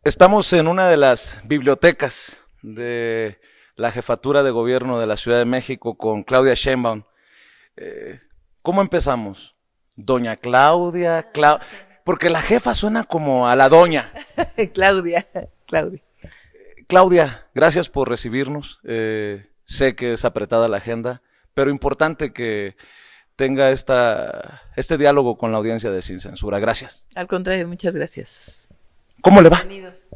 Estamos en una de las bibliotecas de la Jefatura de Gobierno de la Ciudad de México con Claudia Sheinbaum. ¿Cómo empezamos? Doña Claudia, porque la jefa suena como a la doña. Claudia. Claudia, gracias por recibirnos. Sé que es apretada la agenda, pero importante que tenga este diálogo con la audiencia de Sin Censura. Gracias. Al contrario, muchas gracias. ¿Cómo le va? Bienvenidos.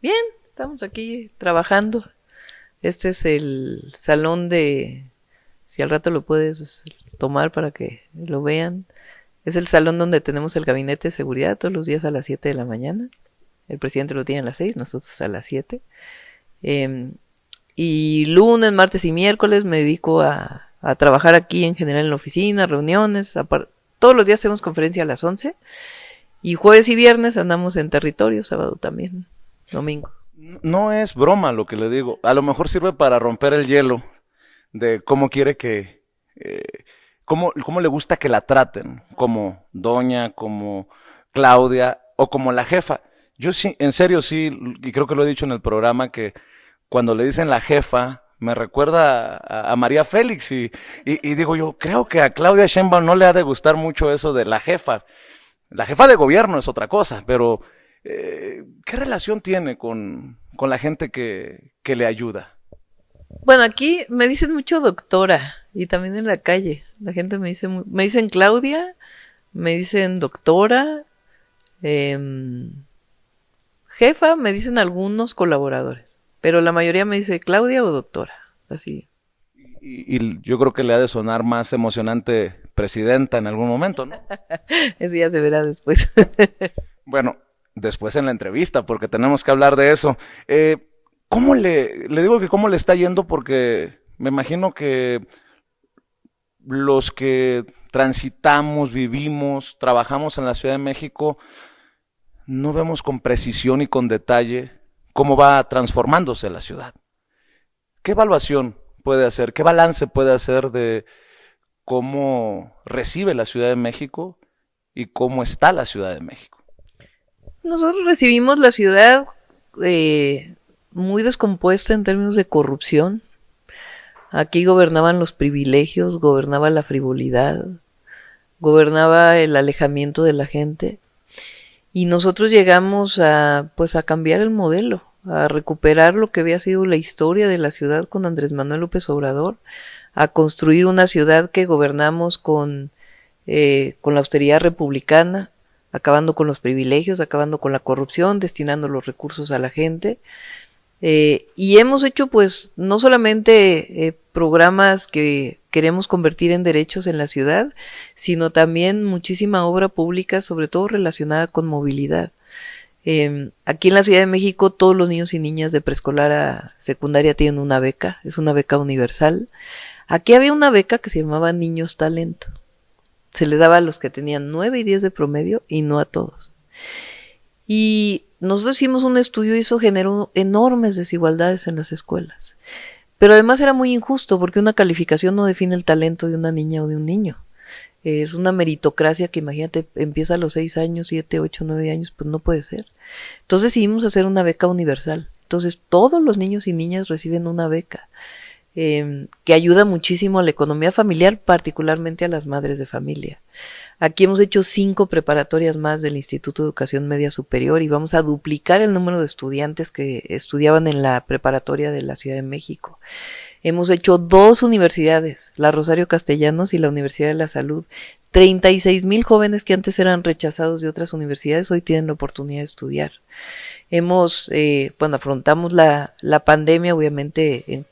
Bien, estamos aquí trabajando. Este es el salón si al rato lo puedes tomar para que lo vean. Es el salón donde tenemos el gabinete de seguridad todos los días a las 7 de la mañana. El presidente lo tiene a las 6, nosotros a las 7. Y lunes, martes y miércoles me dedico a trabajar aquí en general en la oficina, reuniones. Todos los días hacemos conferencia a las 11. Y jueves y viernes andamos en territorio, sábado también, domingo. No es broma lo que le digo. A lo mejor sirve para romper el hielo de cómo quiere cómo le gusta que la traten, como doña, como Claudia o como la jefa. Yo sí, en serio sí, y creo que lo he dicho en el programa, que cuando le dicen la jefa, me recuerda a María Félix y digo yo, creo que a Claudia Sheinbaum no le ha de gustar mucho eso de la jefa. La jefa de gobierno es otra cosa, pero ¿qué relación tiene con la gente que le ayuda? Bueno, aquí me dicen mucho doctora y también en la calle. La gente me dicen Claudia, me dicen doctora, jefa, me dicen algunos colaboradores, pero la mayoría me dice Claudia o doctora, así. Y yo creo que le ha de sonar más emocionante presidenta en algún momento, ¿no? Eso ya se verá después. Bueno, después en la entrevista, porque tenemos que hablar de eso. ¿Cómo le digo que cómo le está yendo? Porque me imagino que los que transitamos, vivimos, trabajamos en la Ciudad de México, no vemos con precisión y con detalle cómo va transformándose la ciudad. ¿Qué evaluación puede hacer? ¿Qué balance puede hacer de cómo recibe la Ciudad de México y cómo está la Ciudad de México? Nosotros recibimos la ciudad muy descompuesta en términos de corrupción. Aquí gobernaban los privilegios, gobernaba la frivolidad, gobernaba el alejamiento de la gente. Y nosotros llegamos a cambiar el modelo, a recuperar lo que había sido la historia de la ciudad con Andrés Manuel López Obrador, a construir una ciudad que gobernamos con la austeridad republicana, acabando con los privilegios, acabando con la corrupción, destinando los recursos a la gente. Y hemos hecho pues no solamente programas que queremos convertir en derechos en la ciudad, sino también muchísima obra pública, sobre todo relacionada con movilidad. Aquí en la Ciudad de México todos los niños y niñas de preescolar a secundaria tienen una beca, es una beca universal. Aquí había una beca que se llamaba Niños Talento. Se le daba a los que tenían 9 y 10 de promedio y no a todos. Y nosotros hicimos un estudio y eso generó enormes desigualdades en las escuelas. Pero además era muy injusto porque una calificación no define el talento de una niña o de un niño. Es una meritocracia que imagínate empieza a los 6 años, 7, 8, 9 años, pues no puede ser. Entonces decidimos hacer una beca universal. Entonces todos los niños y niñas reciben una beca que ayuda muchísimo a la economía familiar, particularmente a las madres de familia. Aquí hemos hecho 5 preparatorias más del Instituto de Educación Media Superior y vamos a duplicar el número de estudiantes que estudiaban en la preparatoria de la Ciudad de México. Hemos hecho 2 universidades, la Rosario Castellanos y la Universidad de la Salud. 36,000 jóvenes que antes eran rechazados de otras universidades hoy tienen la oportunidad de estudiar. Afrontamos la pandemia, obviamente,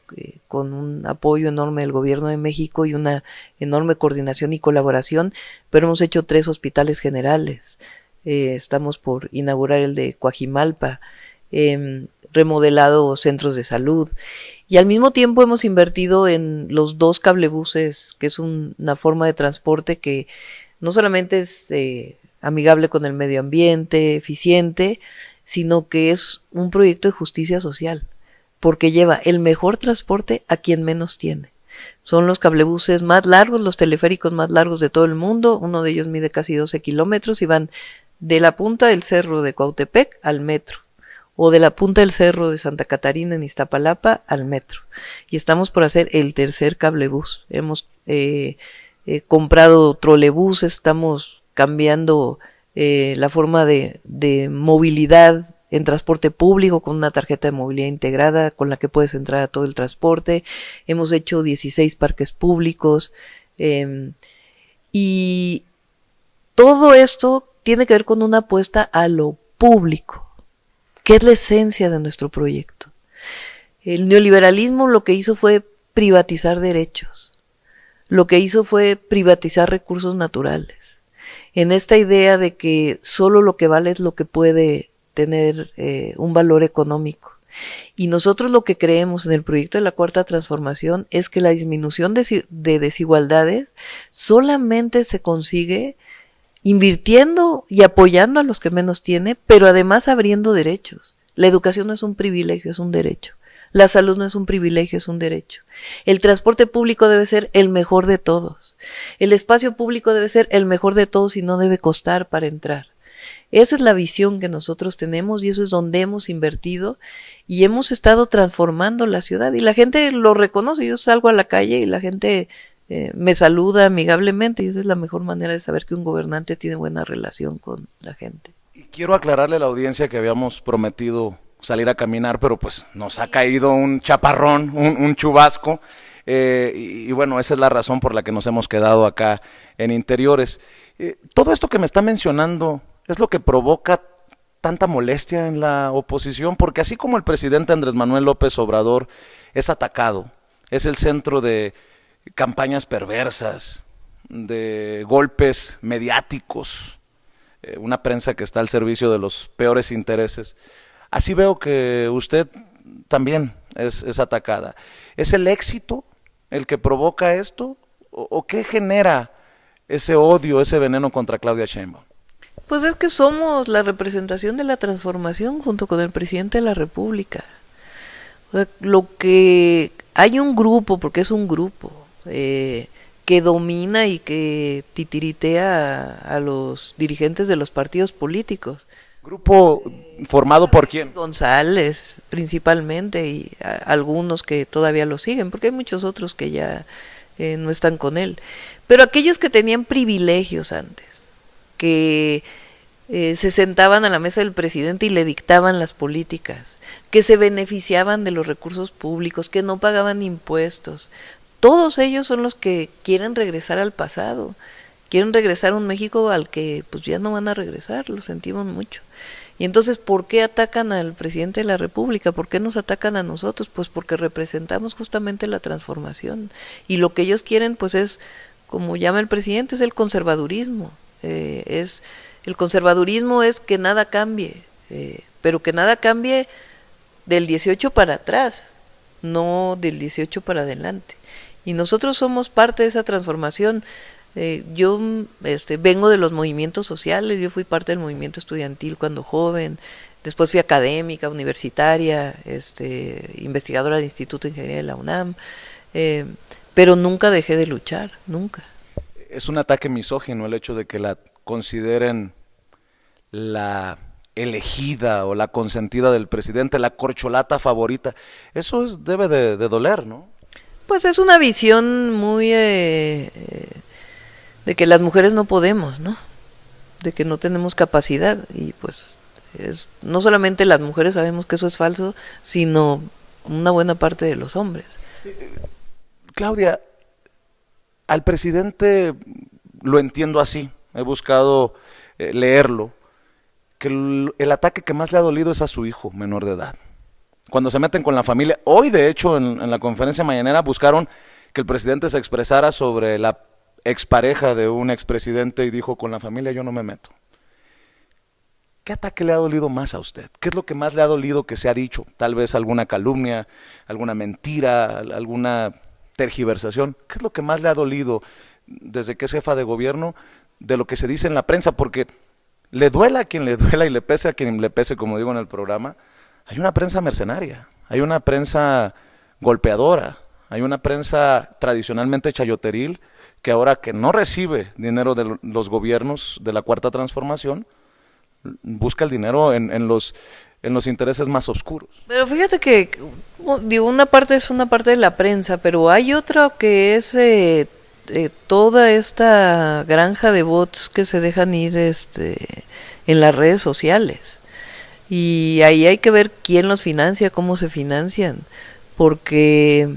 con un apoyo enorme del gobierno de México y una enorme coordinación y colaboración, pero hemos hecho 3 hospitales generales. Estamos por inaugurar el de Coajimalpa, remodelado centros de salud, y al mismo tiempo hemos invertido en los 2 cablebuses, que es una forma de transporte que no solamente es amigable con el medio ambiente, eficiente, sino que es un proyecto de justicia social, porque lleva el mejor transporte a quien menos tiene. Son los cablebuses más largos, los teleféricos más largos de todo el mundo, uno de ellos mide casi 12 kilómetros y van de la punta del cerro de Cuautepec al metro. o de la punta del cerro de Santa Catarina en Iztapalapa al metro. Y estamos por hacer el tercer cablebús. Hemos comprado trolebuses, estamos cambiando la forma de movilidad en transporte público con una tarjeta de movilidad integrada con la que puedes entrar a todo el transporte. Hemos hecho 16 parques públicos y todo esto tiene que ver con una apuesta a lo público, que es la esencia de nuestro proyecto. El neoliberalismo lo que hizo fue privatizar derechos, lo que hizo fue privatizar recursos naturales, en esta idea de que solo lo que vale es lo que puede tener un valor económico. Y nosotros lo que creemos en el proyecto de la Cuarta Transformación es que la disminución de desigualdades solamente se consigue invirtiendo y apoyando a los que menos tienen, pero además abriendo derechos. La educación no es un privilegio, es un derecho. La salud no es un privilegio, es un derecho. El transporte público debe ser el mejor de todos. El espacio público debe ser el mejor de todos y no debe costar para entrar. Esa es la visión que nosotros tenemos y eso es donde hemos invertido y hemos estado transformando la ciudad y la gente lo reconoce. Yo salgo a la calle y la gente me saluda amigablemente y esa es la mejor manera de saber que un gobernante tiene buena relación con la gente. Y quiero aclararle a la audiencia que habíamos prometido salir a caminar, pero pues nos ha caído un chaparrón, un chubasco, y bueno, esa es la razón por la que nos hemos quedado acá en interiores. Todo esto que me está mencionando es lo que provoca tanta molestia en la oposición, porque así como el presidente Andrés Manuel López Obrador es atacado, es el centro de campañas perversas, de golpes mediáticos, una prensa que está al servicio de los peores intereses, así veo que usted también es atacada. ¿Es el éxito el que provoca esto? ¿O qué genera ese odio, ese veneno contra Claudia Sheinbaum? Pues es que somos la representación de la transformación junto con el presidente de la República. O sea, lo que hay un grupo, porque es un grupo, que domina y que titiritea a los dirigentes de los partidos políticos. ¿Grupo formado por quién? González, principalmente, y algunos que todavía lo siguen, porque hay muchos otros que ya no están con él. Pero aquellos que tenían privilegios antes, que se sentaban a la mesa del presidente y le dictaban las políticas, que se beneficiaban de los recursos públicos, que no pagaban impuestos, todos ellos son los que quieren regresar al pasado, quieren regresar a un México al que pues ya no van a regresar, lo sentimos mucho. Y entonces, ¿por qué atacan al presidente de la República? ¿Por qué nos atacan a nosotros? Pues porque representamos justamente la transformación. Y lo que ellos quieren, pues es, como llama el presidente, es el conservadurismo. El conservadurismo es que nada cambie, pero que nada cambie del 18 para atrás, no del 18 para adelante. Y nosotros somos parte de esa transformación. Yo vengo de los movimientos sociales, yo fui parte del movimiento estudiantil cuando joven, después fui académica, universitaria, investigadora del Instituto de Ingeniería de la UNAM, pero nunca dejé de luchar, nunca. Es un ataque misógino el hecho de que la consideren la elegida o la consentida del presidente, la corcholata favorita. Eso debe de doler, ¿no? Pues es una visión muy de que las mujeres no podemos, ¿no? De que no tenemos capacidad y pues no solamente las mujeres sabemos que eso es falso, sino una buena parte de los hombres. Claudia, al presidente lo entiendo así, he buscado leerlo, que el ataque que más le ha dolido es a su hijo menor de edad. Cuando se meten con la familia, hoy de hecho en la conferencia mañanera buscaron que el presidente se expresara sobre la expareja de un expresidente y dijo, con la familia yo no me meto. ¿Qué ataque le ha dolido más a usted? ¿Qué es lo que más le ha dolido que se ha dicho? Tal vez alguna calumnia, alguna mentira, alguna tergiversación. ¿Qué es lo que más le ha dolido desde que es jefa de gobierno de lo que se dice en la prensa? Porque le duela a quien le duela y le pese a quien le pese, como digo en el programa, hay una prensa mercenaria, hay una prensa golpeadora, hay una prensa tradicionalmente chayoteril que ahora que no recibe dinero de los gobiernos de la Cuarta Transformación, busca el dinero en los en los intereses más oscuros. Pero fíjate que, digo, una parte es una parte de la prensa, pero hay otra que es toda esta granja de bots que se dejan ir en las redes sociales. Y ahí hay que ver quién los financia, cómo se financian, porque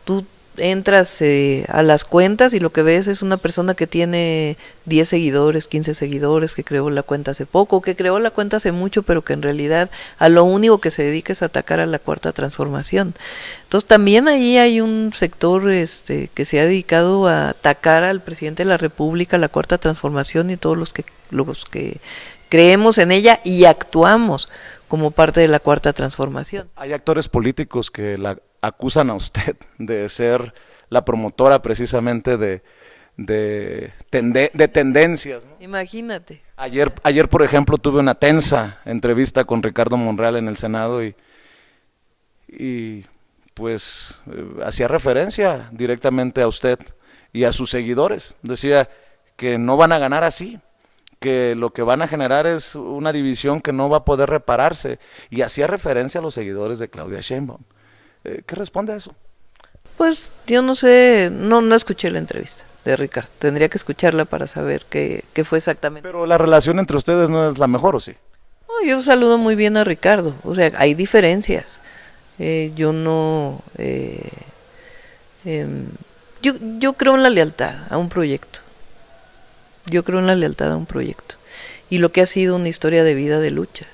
tú entras a las cuentas y lo que ves es una persona que tiene 10 seguidores, 15 seguidores, que creó la cuenta hace poco, que creó la cuenta hace mucho, pero que en realidad a lo único que se dedica es a atacar a la Cuarta Transformación. Entonces también ahí hay un sector que se ha dedicado a atacar al presidente de la República, a la Cuarta Transformación y todos los que creemos en ella y actuamos como parte de la Cuarta Transformación. Hay actores políticos que la acusan a usted de ser la promotora precisamente de tendencias, ¿no? Imagínate. Ayer, por ejemplo, tuve una tensa entrevista con Ricardo Monreal en el Senado y pues hacía referencia directamente a usted y a sus seguidores. Decía que no van a ganar así, que lo que van a generar es una división que no va a poder repararse, y hacía referencia a los seguidores de Claudia Sheinbaum. ¿Qué responde a eso? Pues yo no sé, no escuché la entrevista de Ricardo, tendría que escucharla para saber qué fue exactamente. Pero la relación entre ustedes no es la mejor, ¿o sí? No, yo saludo muy bien a Ricardo, o sea, hay diferencias. Yo no... yo creo en la lealtad a un proyecto. Yo creo en la lealtad a un proyecto. Y lo que ha sido una historia de vida de lucha.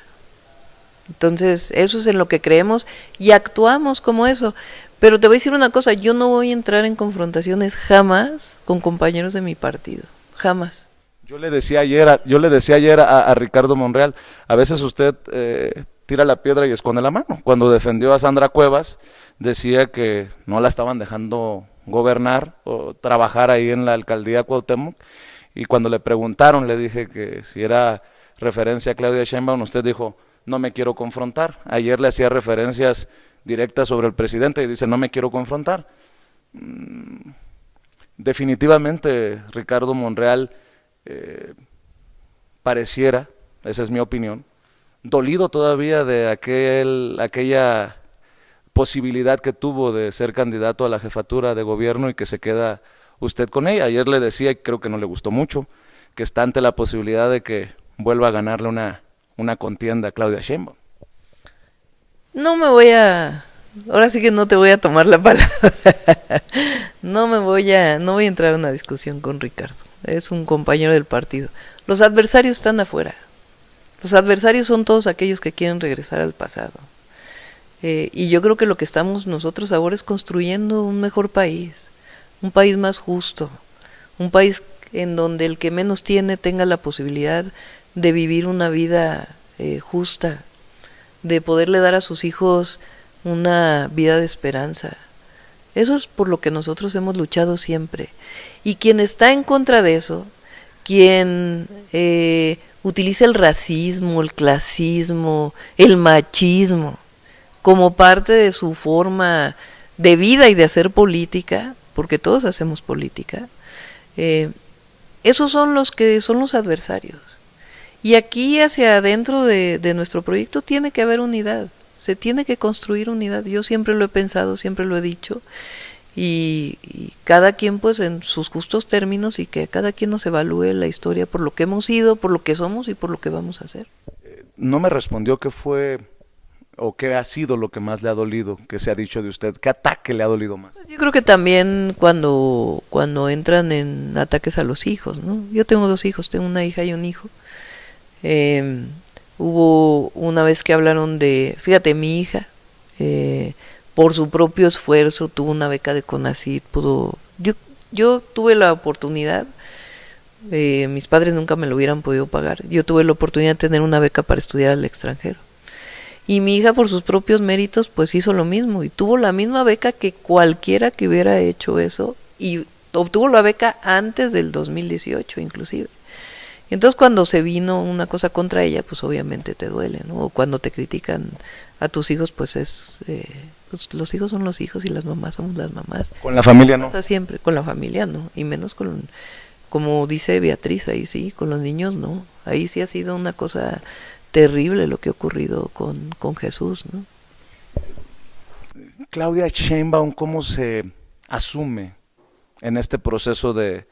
Entonces, eso es en lo que creemos y actuamos como eso. Pero te voy a decir una cosa, yo no voy a entrar en confrontaciones jamás con compañeros de mi partido. Jamás. Yo le decía ayer a Ricardo Monreal, a veces usted tira la piedra y esconde la mano. Cuando defendió a Sandra Cuevas, decía que no la estaban dejando gobernar o trabajar ahí en la alcaldía Cuauhtémoc. Y cuando le preguntaron, le dije que si era referencia a Claudia Sheinbaum, usted dijo, no me quiero confrontar. Ayer le hacía referencias directas sobre el presidente y dice, no me quiero confrontar. Definitivamente Ricardo Monreal pareciera, esa es mi opinión, dolido todavía de aquella posibilidad que tuvo de ser candidato a la jefatura de gobierno y que se queda usted con ella. Ayer le decía, y creo que no le gustó mucho, que está ante la posibilidad de que vuelva a ganarle una contienda a Claudia Sheinbaum. No me voy a... Ahora sí que no te voy a tomar la palabra. No voy a entrar en una discusión con Ricardo. Es un compañero del partido. Los adversarios están afuera. Los adversarios son todos aquellos que quieren regresar al pasado. Y yo creo que lo que estamos nosotros ahora es construyendo un mejor país. Un país más justo, un país en donde el que menos tiene tenga la posibilidad de vivir una vida justa, de poderle dar a sus hijos una vida de esperanza. Eso es por lo que nosotros hemos luchado siempre. Y quien está en contra de eso, quien utiliza el racismo, el clasismo, el machismo como parte de su forma de vida y de hacer política, porque todos hacemos política, esos son los que son los adversarios. Y aquí hacia adentro de nuestro proyecto tiene que haber unidad, se tiene que construir unidad. Yo siempre lo he pensado, siempre lo he dicho, y cada quien pues en sus justos términos, y que cada quien nos evalúe la historia por lo que hemos sido, por lo que somos y por lo que vamos a hacer. No me respondió qué fue o qué ha sido lo que más le ha dolido, que se ha dicho de usted, qué ataque le ha dolido más. Yo creo que también cuando entran en ataques a los hijos, ¿no? Yo tengo 2 hijos, tengo una hija y un hijo. Hubo una vez que hablaron de, fíjate, mi hija, por su propio esfuerzo tuvo una beca de CONACYT, yo tuve la oportunidad, mis padres nunca me lo hubieran podido pagar, yo tuve la oportunidad de tener una beca para estudiar al extranjero. Y mi hija por sus propios méritos pues hizo lo mismo y tuvo la misma beca que cualquiera que hubiera hecho eso, y obtuvo la beca antes del 2018 inclusive. Entonces cuando se vino una cosa contra ella, pues obviamente te duele, ¿no? O cuando te critican a tus hijos, pues pues los hijos son los hijos y las mamás somos las mamás. Con la familia no. Pasa siempre, con la familia no, y menos como dice Beatriz, ahí sí, con los niños no. Ahí sí ha sido una cosa terrible lo que ha ocurrido con Jesús, ¿no? Claudia Sheinbaum, ¿cómo se asume en este proceso de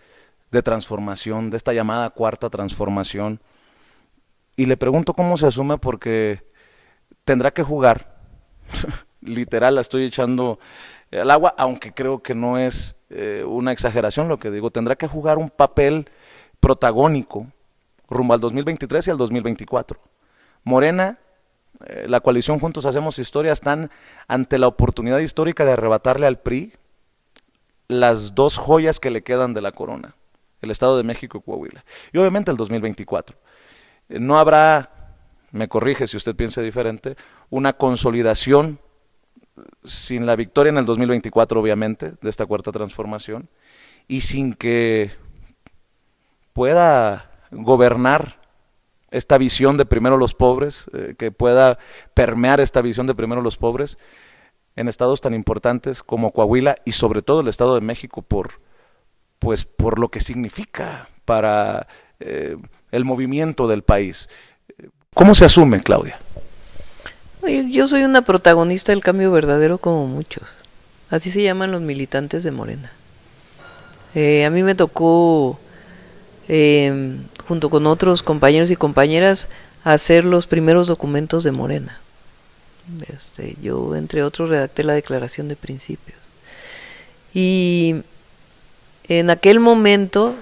transformación, de esta llamada cuarta transformación? Y le pregunto cómo se asume porque tendrá que jugar, literal la estoy echando al agua, aunque creo que no es una exageración lo que digo, tendrá que jugar un papel protagónico rumbo al 2023 y al 2024. Morena, la coalición Juntos Hacemos Historia están ante la oportunidad histórica de arrebatarle al PRI las dos joyas que le quedan de la corona, el Estado de México y Coahuila, y obviamente el 2024. No habrá, me corrige si usted piensa diferente, una consolidación sin la victoria en el 2024, obviamente, de esta cuarta transformación, y sin que pueda gobernar esta visión de primero los pobres, que pueda permear esta visión de primero los pobres en estados tan importantes como Coahuila y sobre todo el Estado de México por lo que significa para el movimiento del país. ¿Cómo se asume, Claudia? Yo soy una protagonista del cambio verdadero como muchos. Así se llaman los militantes de Morena. A mí me tocó, junto con otros compañeros y compañeras, hacer los primeros documentos de Morena. Yo, entre otros, redacté la declaración de principios. Y en aquel momento,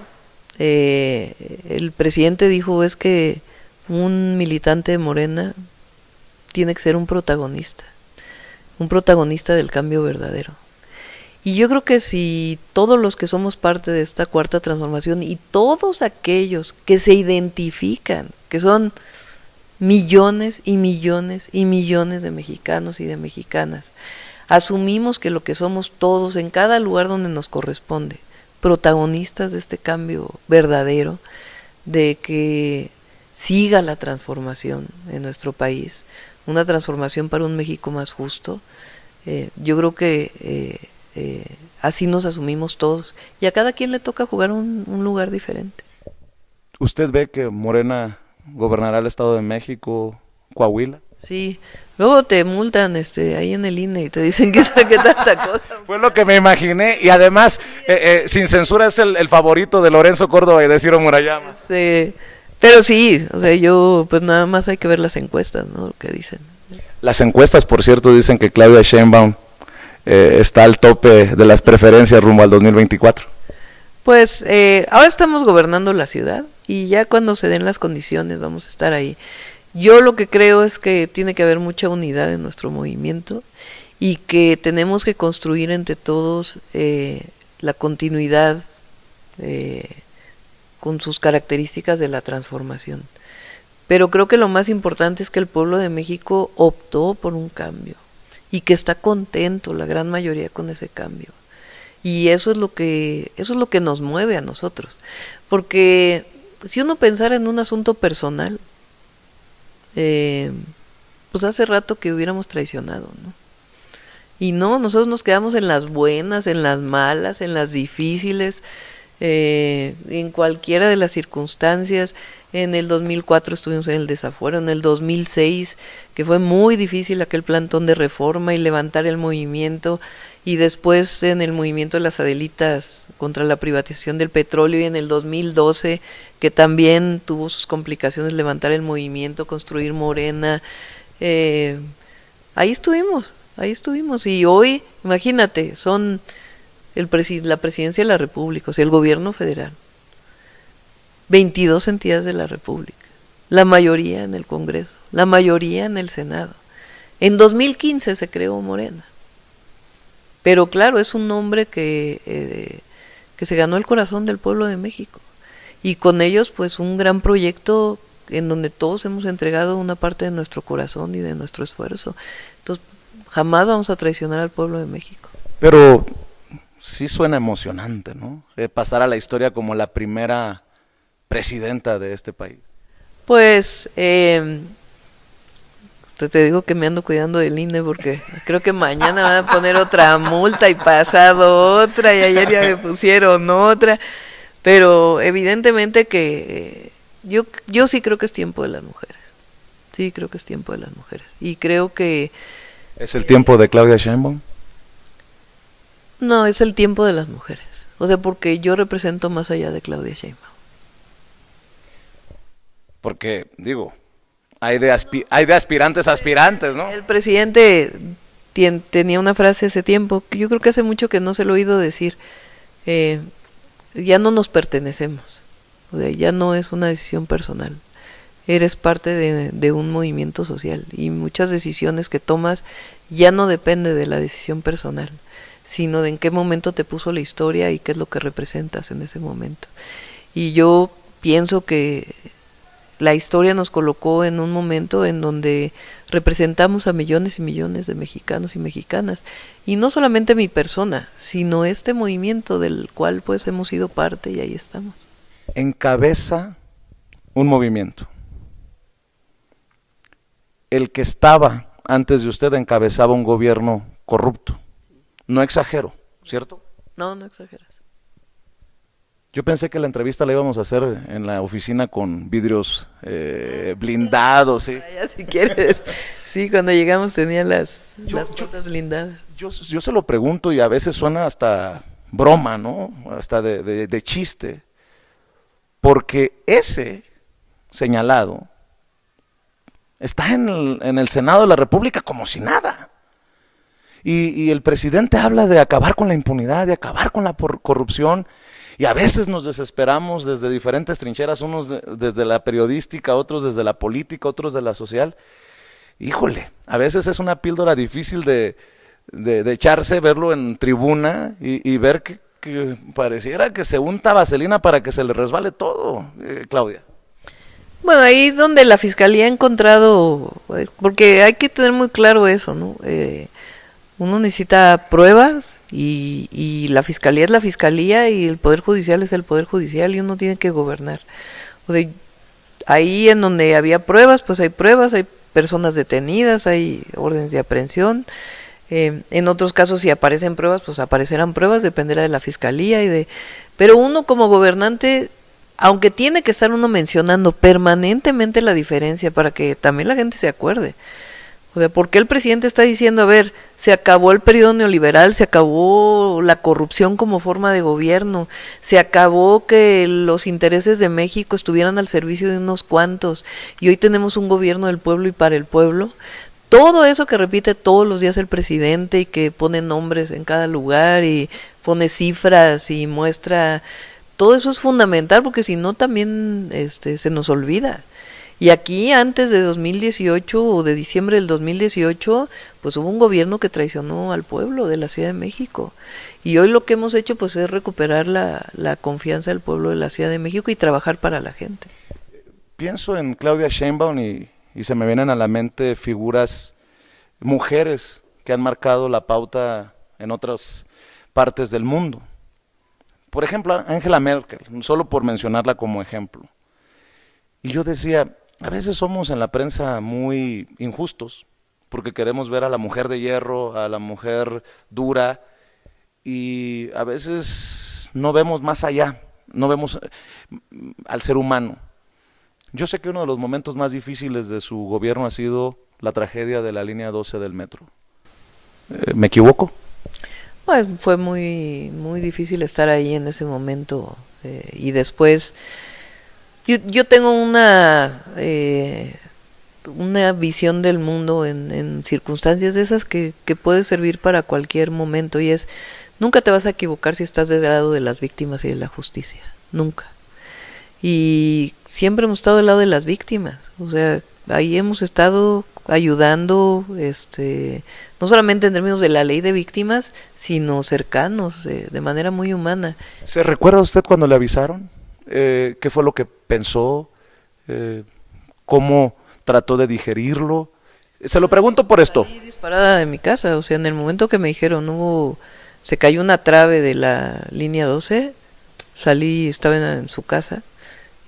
el presidente dijo, es que un militante de Morena tiene que ser un protagonista del cambio verdadero. Y yo creo que si todos los que somos parte de esta cuarta transformación y todos aquellos que se identifican, que son millones y millones y millones de mexicanos y de mexicanas, asumimos que lo que somos todos en cada lugar donde nos corresponde, protagonistas de este cambio verdadero, de que siga la transformación en nuestro país, una transformación para un México más justo, yo creo que así nos asumimos todos y a cada quien le toca jugar un lugar diferente. ¿Usted ve que Morena gobernará el Estado de México, Coahuila? Sí, luego te multan ahí en el INE y te dicen que tanta cosa. Fue lo que me imaginé y además sin censura es el favorito de Lorenzo Córdoba y de Ciro Murayama. Pero sí, o sea, yo pues nada más hay que ver las encuestas, ¿no? Lo que dicen. Las encuestas, por cierto, dicen que Claudia Sheinbaum está al tope de las preferencias rumbo al 2024. Pues ahora estamos gobernando la ciudad y ya cuando se den las condiciones vamos a estar ahí. Yo lo que creo es que tiene que haber mucha unidad en nuestro movimiento y que tenemos que construir entre todos la continuidad con sus características de la transformación. Pero creo que lo más importante es que el pueblo de México optó por un cambio y que está contento la gran mayoría con ese cambio. Y eso es lo que nos mueve a nosotros. Porque si uno pensara en un asunto personal, pues hace rato que hubiéramos traicionado, ¿no? Y no, nosotros nos quedamos en las buenas, en las malas, en las difíciles, en cualquiera de las circunstancias. En el 2004 estuvimos en el desafuero, en el 2006, que fue muy difícil aquel plantón de reforma y levantar el movimiento, y después en el movimiento de las Adelitas contra la privatización del petróleo, y en el 2012, que también tuvo sus complicaciones levantar el movimiento, construir Morena. Ahí estuvimos, y hoy, imagínate, son la presidencia de la República, o sea, el gobierno federal, 22 entidades de la República, la mayoría en el Congreso, la mayoría en el Senado. En 2015 se creó Morena, pero claro, es un hombre que se ganó el corazón del pueblo de México, y con ellos pues un gran proyecto en donde todos hemos entregado una parte de nuestro corazón y de nuestro esfuerzo. Entonces jamás vamos a traicionar al pueblo de México. Pero sí suena emocionante, ¿no? Pasar a la historia como la primera presidenta de este país. Pues te digo que me ando cuidando del INE porque creo que mañana van a poner otra multa y pasado otra, y ayer ya me pusieron otra, pero evidentemente que yo sí creo que es tiempo de las mujeres. Sí, creo que es tiempo de las mujeres. Y creo que... ¿Es el tiempo de Claudia Sheinbaum? No, es el tiempo de las mujeres. O sea, porque yo represento más allá de Claudia Sheinbaum. Porque, digo, hay de aspirantes a aspirantes, ¿no? El presidente tenía una frase hace tiempo, que yo creo que hace mucho que no se lo he oído decir. Ya no nos pertenecemos. O sea, ya no es una decisión personal. Eres parte de un movimiento social y muchas decisiones que tomas ya no depende de la decisión personal, sino de en qué momento te puso la historia y qué es lo que representas en ese momento. Y yo pienso que la historia nos colocó en un momento en donde representamos a millones y millones de mexicanos y mexicanas, y no solamente mi persona, sino este movimiento del cual pues hemos sido parte y ahí estamos. Encabeza un movimiento. El que estaba antes de usted encabezaba un gobierno corrupto. No exagero, ¿cierto? No, no exageras. Yo pensé que la entrevista la íbamos a hacer en la oficina con vidrios blindados, ¿sí? Ya, si quieres. Sí, cuando llegamos tenía las puertas blindadas. Yo se lo pregunto y a veces suena hasta broma, ¿no? Hasta de chiste. Porque ese señalado está en el Senado de la República como si nada. Y el presidente habla de acabar con la impunidad, de acabar con la corrupción, y a veces nos desesperamos desde diferentes trincheras, unos desde la periodística, otros desde la política, otros de la social. Híjole, a veces es una píldora difícil de echarse, verlo en tribuna y ver que pareciera que se unta vaselina para que se le resbale todo, Claudia. Bueno, ahí es donde la fiscalía ha encontrado, porque hay que tener muy claro eso, ¿no? Uno necesita pruebas y la fiscalía es la fiscalía y el poder judicial es el poder judicial y uno tiene que gobernar. O sea, ahí en donde había pruebas, pues hay pruebas, hay personas detenidas, hay órdenes de aprehensión. En otros casos, si aparecen pruebas, pues aparecerán pruebas, dependerá de la fiscalía pero uno como gobernante, aunque tiene que estar uno mencionando permanentemente la diferencia para que también la gente se acuerde. O sea, ¿por qué el presidente está diciendo, a ver, se acabó el periodo neoliberal, se acabó la corrupción como forma de gobierno, se acabó que los intereses de México estuvieran al servicio de unos cuantos y hoy tenemos un gobierno del pueblo y para el pueblo? Todo eso que repite todos los días el presidente y que pone nombres en cada lugar y pone cifras y muestra, todo eso es fundamental porque si no también se nos olvida. Y aquí antes de 2018 o de diciembre del 2018, pues hubo un gobierno que traicionó al pueblo de la Ciudad de México. Y hoy lo que hemos hecho pues es recuperar la confianza del pueblo de la Ciudad de México y trabajar para la gente. Pienso en Claudia Sheinbaum y se me vienen a la mente figuras, mujeres que han marcado la pauta en otras partes del mundo. Por ejemplo, Angela Merkel, solo por mencionarla como ejemplo. Y yo decía, a veces somos en la prensa muy injustos, porque queremos ver a la mujer de hierro, a la mujer dura, y a veces no vemos más allá, no vemos al ser humano. Yo sé que uno de los momentos más difíciles de su gobierno ha sido la tragedia de la línea 12 del metro. ¿Me equivoco? Bueno, fue muy, muy difícil estar ahí en ese momento y después yo tengo una visión del mundo en circunstancias de esas que puede servir para cualquier momento y es, nunca te vas a equivocar si estás del lado de las víctimas y de la justicia, nunca. Y siempre hemos estado del lado de las víctimas, o sea, ahí hemos estado ayudando, no solamente en términos de la ley de víctimas, sino cercanos, de manera muy humana. ¿Se recuerda usted cuando le avisaron? ¿Qué fue lo que pensó? ¿Cómo trató de digerirlo? Se lo pregunto por esto. Salí disparada de mi casa, o sea, en el momento que me dijeron, se cayó una trave de la línea 12, estaba en su casa,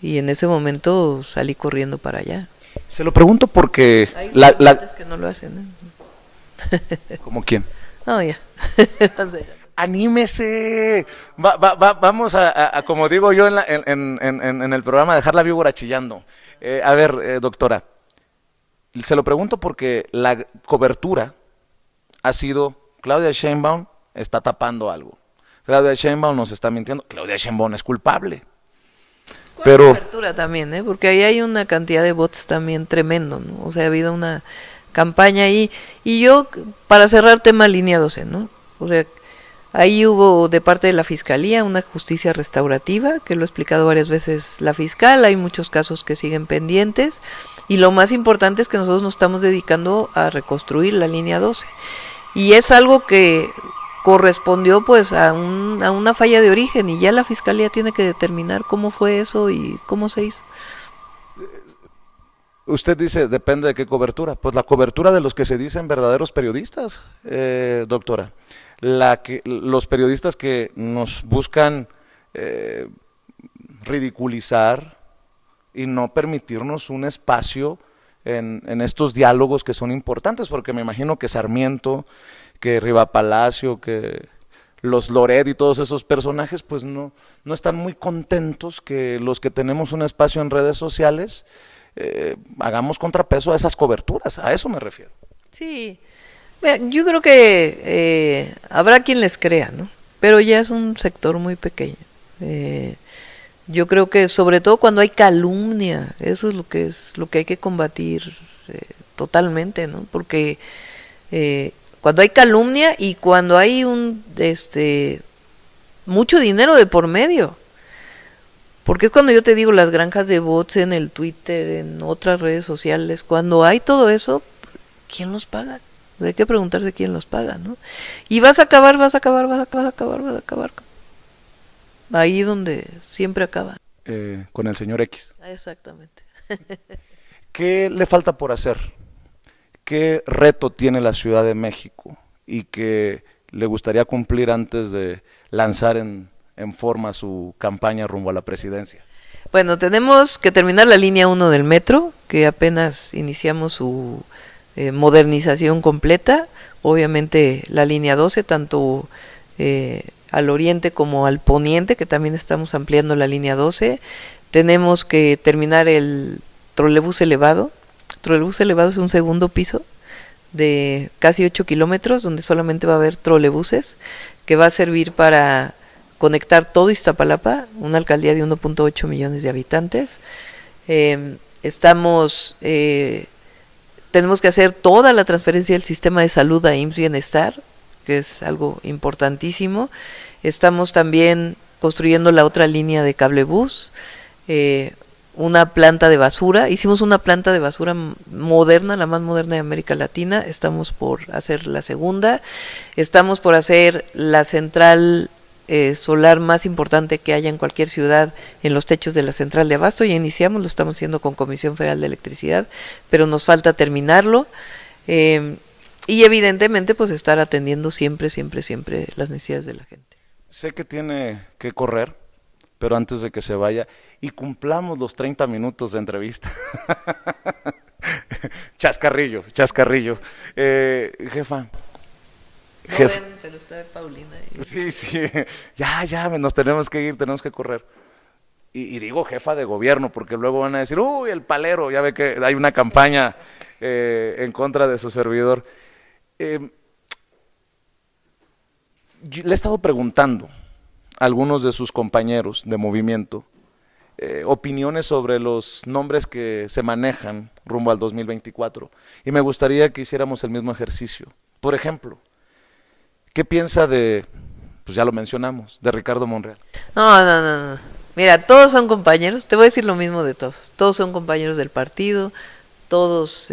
y en ese momento salí corriendo para allá. Se lo pregunto porque... Hay que no lo hacen, ¿eh? ¿Cómo quién? No, ya. No sé. ¡Anímese! Vamos a, como digo yo en el programa, dejar la víbora chillando. A ver, doctora, Se lo pregunto porque la cobertura ha sido Claudia Sheinbaum está tapando algo. Claudia Sheinbaum nos está mintiendo. Claudia Sheinbaum es culpable. Pero Cobertura también, ¿eh? Porque ahí hay una cantidad de bots también tremendo, ¿no? O sea, ha habido una campaña ahí. Y yo, para cerrar tema línea 12, ¿no? O sea, ahí hubo de parte de la Fiscalía una justicia restaurativa, que lo ha explicado varias veces la fiscal, hay muchos casos que siguen pendientes, y lo más importante es que nosotros nos estamos dedicando a reconstruir la línea 12. Y es algo que correspondió pues a una falla de origen, y ya la Fiscalía tiene que determinar cómo fue eso y cómo se hizo. usted dice, depende de qué cobertura. Pues la cobertura de los que se dicen verdaderos periodistas, doctora. Los periodistas que nos buscan eh, ridiculizar y no permitirnos un espacio en estos diálogos que son importantes, porque me imagino que Sarmiento, que Riva Palacio, que los Loret y todos esos personajes, pues no están muy contentos que los que tenemos un espacio en redes sociales hagamos contrapeso a esas coberturas, a eso me refiero. Sí, yo creo que habrá quien les crea, ¿no? Pero ya es un sector muy pequeño. Yo creo que sobre todo cuando hay calumnia, eso es lo que hay que combatir totalmente, ¿no? Porque cuando hay calumnia y cuando hay mucho dinero de por medio. Porque es cuando yo te digo las granjas de bots en el Twitter, en otras redes sociales, cuando hay todo eso, ¿quién los paga? Hay que preguntarse quién los paga, ¿no? Y vas a acabar. Ahí donde siempre acaba. Con el señor X. Exactamente. ¿Qué le falta por hacer? ¿Qué reto tiene la Ciudad de México y que le gustaría cumplir antes de lanzar en forma su campaña rumbo a la presidencia? Bueno, tenemos que terminar la línea 1 del metro, que apenas iniciamos su modernización completa. Obviamente la línea 12, tanto al oriente como al poniente, que también estamos ampliando la línea 12. Tenemos que terminar el trolebús elevado. El trolebús elevado es un segundo piso de casi 8 kilómetros, donde solamente va a haber trolebuses, que va a servir para conectar todo Iztapalapa, una alcaldía de 1.8 millones de habitantes. Tenemos que hacer toda la transferencia del sistema de salud a IMSS Bienestar, que es algo importantísimo. Estamos también construyendo la otra línea de cablebús, una planta de basura. Hicimos una planta de basura moderna, la más moderna de América Latina. Estamos por hacer la segunda. Estamos por hacer la central solar más importante que haya en cualquier ciudad en los techos de la central de abasto. Ya iniciamos, lo estamos haciendo con Comisión Federal de Electricidad, pero nos falta terminarlo. Y evidentemente pues estar atendiendo siempre las necesidades de la gente. Sé que tiene que correr, pero antes de que se vaya y cumplamos los 30 minutos de entrevista. Chascarrillo. Jefa. Bueno, pero está Paulina. Sí, ya, nos tenemos que ir, tenemos que correr. Y digo jefa de gobierno, porque luego van a decir, uy, el palero, ya ve que hay una campaña en contra de su servidor. Le he estado preguntando a algunos de sus compañeros de movimiento opiniones sobre los nombres que se manejan rumbo al 2024 y me gustaría que hiciéramos el mismo ejercicio. Por ejemplo, ¿qué piensa pues ya lo mencionamos, de Ricardo Monreal? No. Mira, todos son compañeros, te voy a decir lo mismo de todos. Todos son compañeros del partido, todos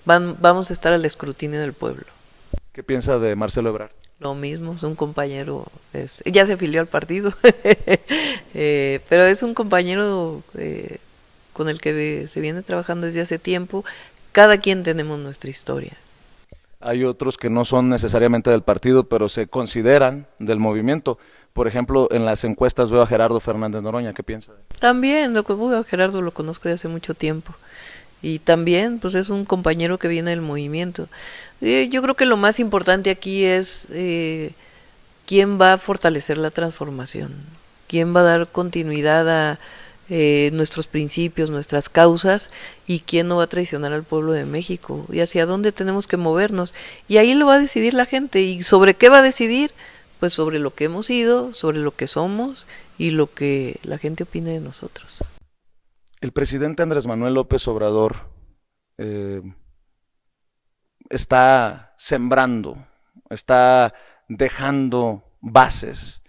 vamos a estar al escrutinio del pueblo. ¿Qué piensa de Marcelo Ebrard? Lo mismo, es un compañero, ya se afilió al partido, pero es un compañero con el que se viene trabajando desde hace tiempo. Cada quien tenemos nuestra historia. Hay otros que no son necesariamente del partido, pero se consideran del movimiento. Por ejemplo, en las encuestas veo a Gerardo Fernández Noroña. ¿Qué piensa? También, a Gerardo lo conozco de hace mucho tiempo. Y también, pues es un compañero que viene del movimiento. Yo creo que lo más importante aquí es quién va a fortalecer la transformación, quién va a dar continuidad a nuestros principios, nuestras causas, y quién no va a traicionar al pueblo de México y hacia dónde tenemos que movernos. Y ahí lo va a decidir la gente. ¿Y sobre qué va a decidir? Pues sobre lo que hemos sido, sobre lo que somos y lo que la gente opine de nosotros. El presidente Andrés Manuel López Obrador está sembrando, está dejando bases.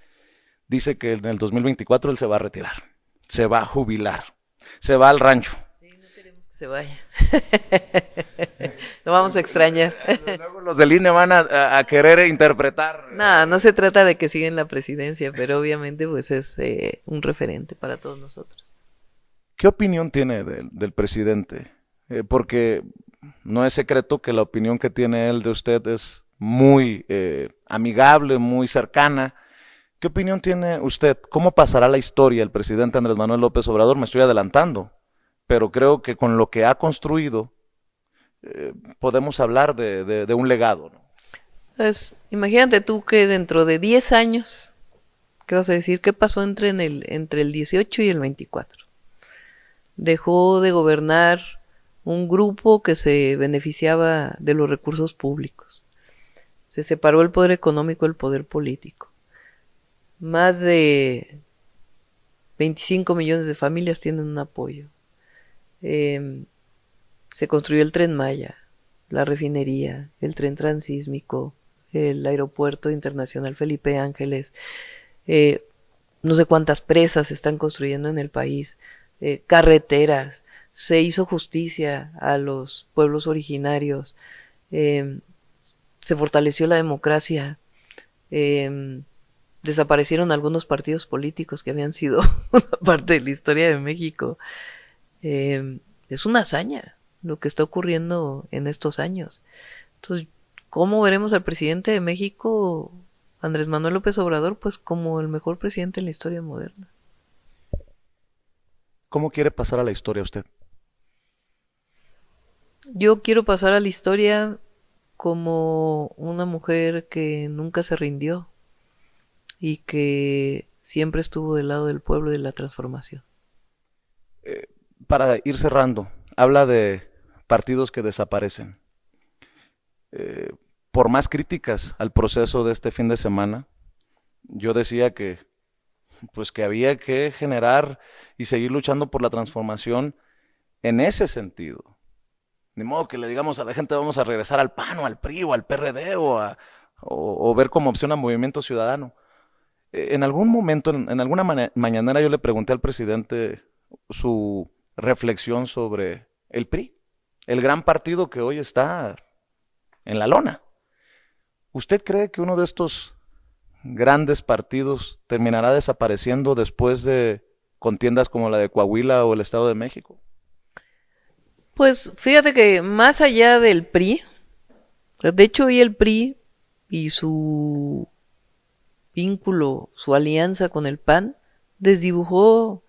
Dice que en el 2024 él se va a retirar, se va a jubilar, se va al rancho. Sí, no queremos que se vaya. Lo vamos a extrañar. Luego los del INE van a querer interpretar. No, no se trata de que siga en la presidencia, pero obviamente pues es un referente para todos nosotros. ¿Qué opinión tiene del presidente? Porque no es secreto que la opinión que tiene él de usted es muy amigable, muy cercana. ¿Qué opinión tiene usted? ¿Cómo pasará la historia el presidente Andrés Manuel López Obrador? Me estoy adelantando, pero creo que con lo que ha construido podemos hablar de un legado, ¿no? Pues, imagínate tú que dentro de 10 años, ¿qué vas a decir? ¿Qué pasó entre el 18 y el 24? Dejó de gobernar un grupo que se beneficiaba de los recursos públicos. Se separó el poder económico del poder político. Más de 25 millones de familias tienen un apoyo. Se construyó el Tren Maya, la refinería, el tren transísmico, el aeropuerto internacional Felipe Ángeles, no sé cuántas presas se están construyendo en el país, carreteras, se hizo justicia a los pueblos originarios, se fortaleció la democracia, desaparecieron algunos partidos políticos que habían sido una parte de la historia de México. Es una hazaña lo que está ocurriendo en estos años. Entonces, ¿cómo veremos al presidente de México, Andrés Manuel López Obrador? Pues como el mejor presidente en la historia moderna. ¿Cómo quiere pasar a la historia usted? Yo quiero pasar a la historia como una mujer que nunca se rindió y que siempre estuvo del lado del pueblo y de la transformación. Para ir cerrando, habla de partidos que desaparecen. Por más críticas al proceso de este fin de semana, yo decía que pues que había que generar y seguir luchando por la transformación en ese sentido. Ni modo que le digamos a la gente vamos a regresar al PAN o al PRI o al PRD o ver como opción a Movimiento Ciudadano. En algún momento, en alguna mañanera yo le pregunté al presidente su reflexión sobre el PRI, el gran partido que hoy está en la lona. ¿Usted cree que uno de estos grandes partidos terminará desapareciendo después de contiendas como la de Coahuila o el Estado de México? Pues fíjate que más allá del PRI, de hecho hoy el PRI y su vínculo, su alianza con el PAN, desdibujó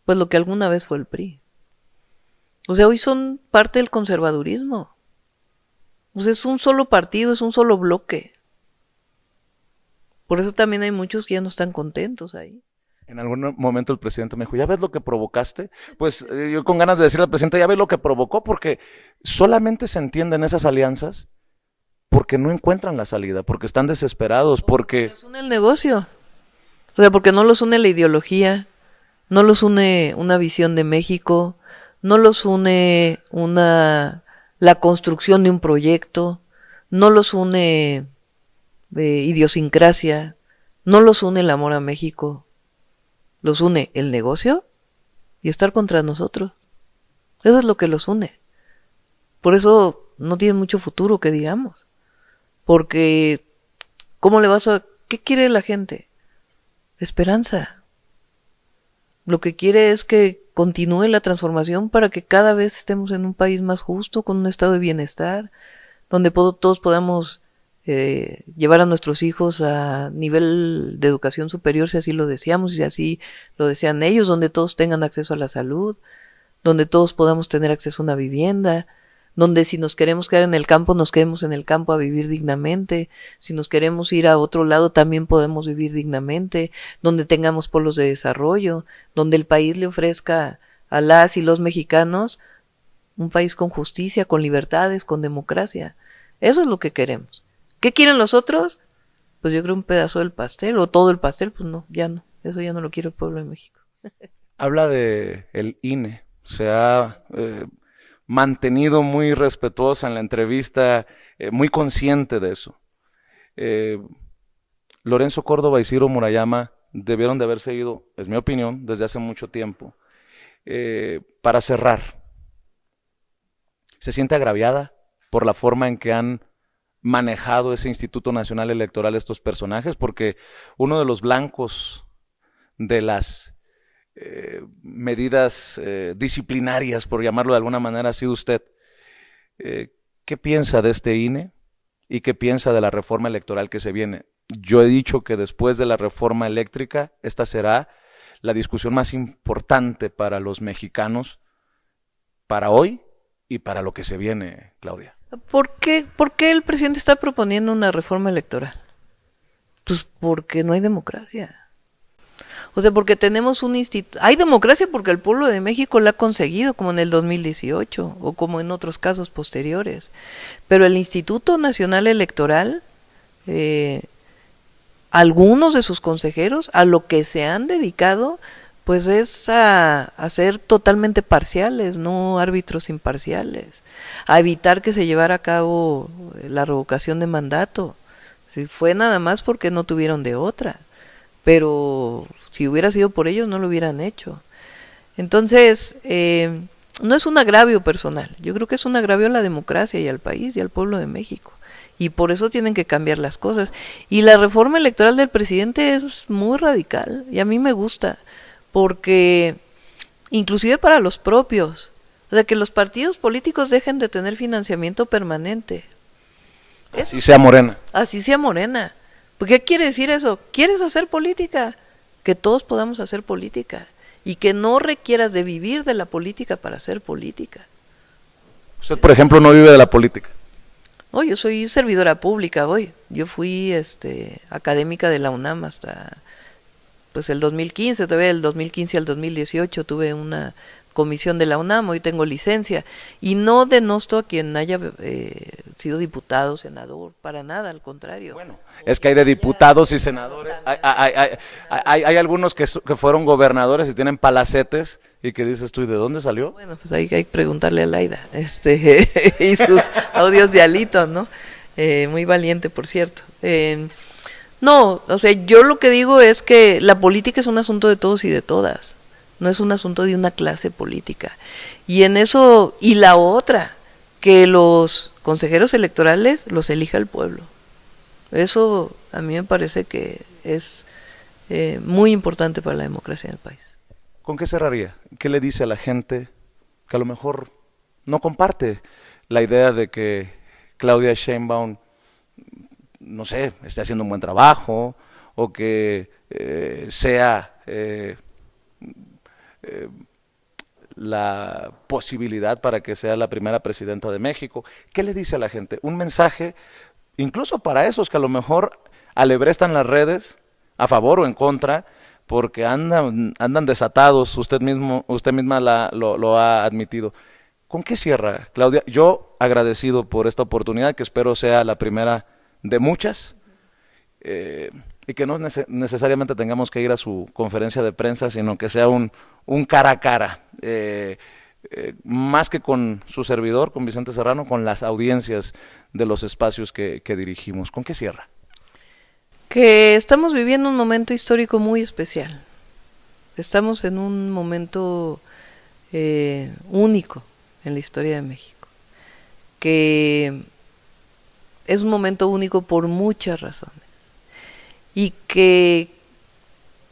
pues lo que alguna vez fue el PRI. O sea, hoy son parte del conservadurismo. O sea, es un solo partido, es un solo bloque. Por eso también hay muchos que ya no están contentos ahí. En algún momento el presidente me dijo, ¿ya ves lo que provocaste? Pues yo con ganas de decirle al presidente, ya ves lo que provocó, porque solamente se entienden esas alianzas porque no encuentran la salida, porque están desesperados, porque... los une el negocio. O sea, porque no los une la ideología, no los une una visión de México, no los une la construcción de un proyecto, no los une idiosincrasia, no los une el amor a México, los une el negocio y estar contra nosotros. Eso es lo que los une. Por eso no tienen mucho futuro, que digamos. Porque, ¿cómo le vas a...? ¿Qué quiere la gente? Esperanza. Lo que quiere es que continúe la transformación para que cada vez estemos en un país más justo, con un estado de bienestar, donde todos podamos llevar a nuestros hijos a nivel de educación superior si así lo deseamos y si así lo desean ellos, donde todos tengan acceso a la salud, donde todos podamos tener acceso a una vivienda, donde si nos queremos quedar en el campo, nos quedemos en el campo a vivir dignamente, si nos queremos ir a otro lado, también podemos vivir dignamente, donde tengamos polos de desarrollo, donde el país le ofrezca a las y los mexicanos un país con justicia, con libertades, con democracia. Eso es lo que queremos. ¿Qué quieren los otros? Pues yo creo un pedazo del pastel, o todo el pastel, pues no, ya no. Eso ya no lo quiere el pueblo de México. Habla de el INE. Se ha mantenido muy respetuosa en la entrevista, muy consciente de eso. Eh, Lorenzo Córdoba y Ciro Murayama debieron de haberse ido, es mi opinión, desde hace mucho tiempo. Para cerrar, ¿se siente agraviada por la forma en que han manejado ese Instituto Nacional Electoral estos personajes? Porque uno de los blancos de las medidas disciplinarias, por llamarlo de alguna manera, ha sido usted. ¿Qué piensa de este INE y qué piensa de la reforma electoral que se viene? Yo he dicho que después de la reforma eléctrica, esta será la discusión más importante para los mexicanos, para hoy y para lo que se viene, Claudia. ¿Por qué el presidente está proponiendo una reforma electoral? Pues porque no hay democracia. O sea, porque tenemos un instituto. Hay democracia porque el pueblo de México la ha conseguido, como en el 2018 o como en otros casos posteriores. Pero el Instituto Nacional Electoral, algunos de sus consejeros, a lo que se han dedicado, pues es a ser totalmente parciales, no árbitros imparciales, a evitar que se llevara a cabo la revocación de mandato. Si fue nada más porque no tuvieron de otra, pero si hubiera sido por ellos no lo hubieran hecho. Entonces, no es un agravio personal, yo creo que es un agravio a la democracia y al país y al pueblo de México. Y por eso tienen que cambiar las cosas. Y la reforma electoral del presidente es muy radical y a mí me gusta, porque inclusive para los propios, o sea, que los partidos políticos dejen de tener financiamiento permanente. Así sea Morena. Así sea Morena. ¿Qué quiere decir eso? ¿Quieres hacer política? Que todos podamos hacer política y que no requieras de vivir de la política para hacer política. Usted, por ejemplo, no vive de la política. Oh, yo soy servidora pública hoy. Yo fui académica de la UNAM hasta pues el 2015, todavía del 2015 al 2018 tuve una comisión de la UNAM, hoy tengo licencia, y no denosto a quien haya sido diputado, senador, para nada, al contrario. Bueno, es que hay de diputados y senadores, hay algunos que fueron gobernadores y tienen palacetes, y que dices tú, ¿y de dónde salió? Bueno, pues hay que preguntarle a Laida, y sus audios de Alito, ¿no? Muy valiente, por cierto. No, o sea, yo lo que digo es que la política es un asunto de todos y de todas, no es un asunto de una clase política. Y en eso, y la otra, que los consejeros electorales los elija el pueblo. Eso a mí me parece que es muy importante para la democracia en el país. ¿Con qué cerraría? ¿Qué le dice a la gente que a lo mejor no comparte la idea de que Claudia Sheinbaum, no sé, esté haciendo un buen trabajo o que sea la posibilidad para que sea la primera presidenta de México? ¿Qué le dice a la gente? Un mensaje, incluso para esos que a lo mejor alebrestan las redes, a favor o en contra, porque andan desatados, usted misma lo ha admitido. ¿Con qué cierra, Claudia? Yo agradecido por esta oportunidad, que espero sea la primera de muchas, y que no necesariamente tengamos que ir a su conferencia de prensa, sino que sea un cara a cara, más que con su servidor, con Vicente Serrano, con las audiencias de los espacios que dirigimos. ¿Con qué cierra? Que estamos viviendo un momento histórico muy especial. Estamos en un momento único en la historia de México, que es un momento único por muchas razones, y que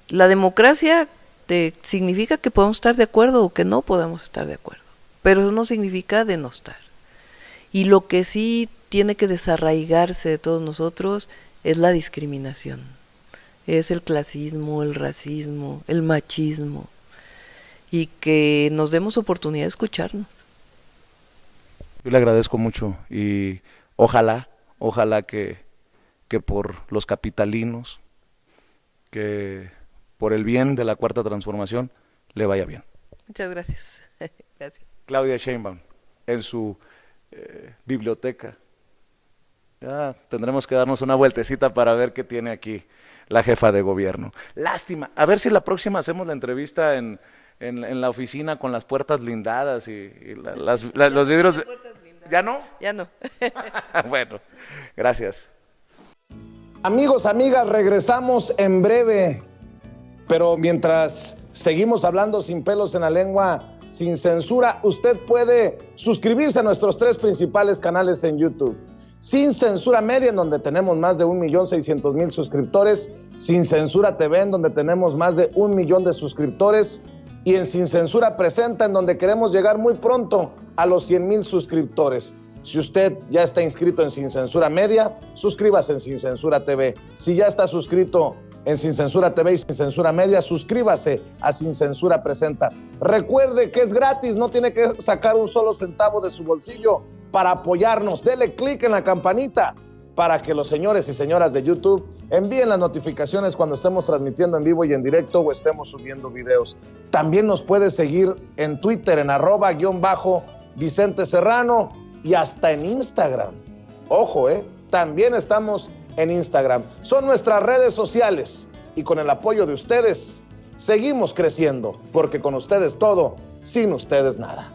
la democracia significa que podemos estar de acuerdo o que no podemos estar de acuerdo, pero eso no significa denostar. Y lo que sí tiene que desarraigarse de todos nosotros es la discriminación, es el clasismo, el racismo, el machismo, y que nos demos oportunidad de escucharnos. Yo le agradezco mucho y ojalá que por los capitalinos, que por el bien de la Cuarta Transformación, le vaya bien. Muchas gracias. Gracias. Claudia Sheinbaum, en su biblioteca. Ya tendremos que darnos una vueltecita para ver qué tiene aquí la jefa de gobierno. Lástima. A ver si la próxima hacemos la entrevista en la oficina con las puertas blindadas y los vidrios. ¿Ya no? Ya no. Bueno, gracias. Amigos, amigas, regresamos en breve. Pero mientras seguimos hablando sin pelos en la lengua, sin censura, usted puede suscribirse a nuestros 3 principales canales en YouTube. Sin Censura Media, en donde tenemos más de 1,600,000 suscriptores. Sin Censura TV, en donde tenemos más de 1 millón de suscriptores. Y en Sin Censura Presenta, en donde queremos llegar muy pronto a los 100,000 suscriptores. Si usted ya está inscrito en Sin Censura Media, suscríbase en Sin Censura TV. Si ya está suscrito en Sin Censura TV y Sin Censura Media, suscríbase a Sin Censura Presenta. Recuerde que es gratis, no tiene que sacar un solo centavo de su bolsillo para apoyarnos. Dele clic en la campanita para que los señores y señoras de YouTube envíen las notificaciones cuando estemos transmitiendo en vivo y en directo o estemos subiendo videos. También nos puede seguir en Twitter en @Vicente Serrano y hasta en Instagram. Ojo, también estamos en Instagram. Son nuestras redes sociales y con el apoyo de ustedes seguimos creciendo, porque con ustedes todo, sin ustedes nada.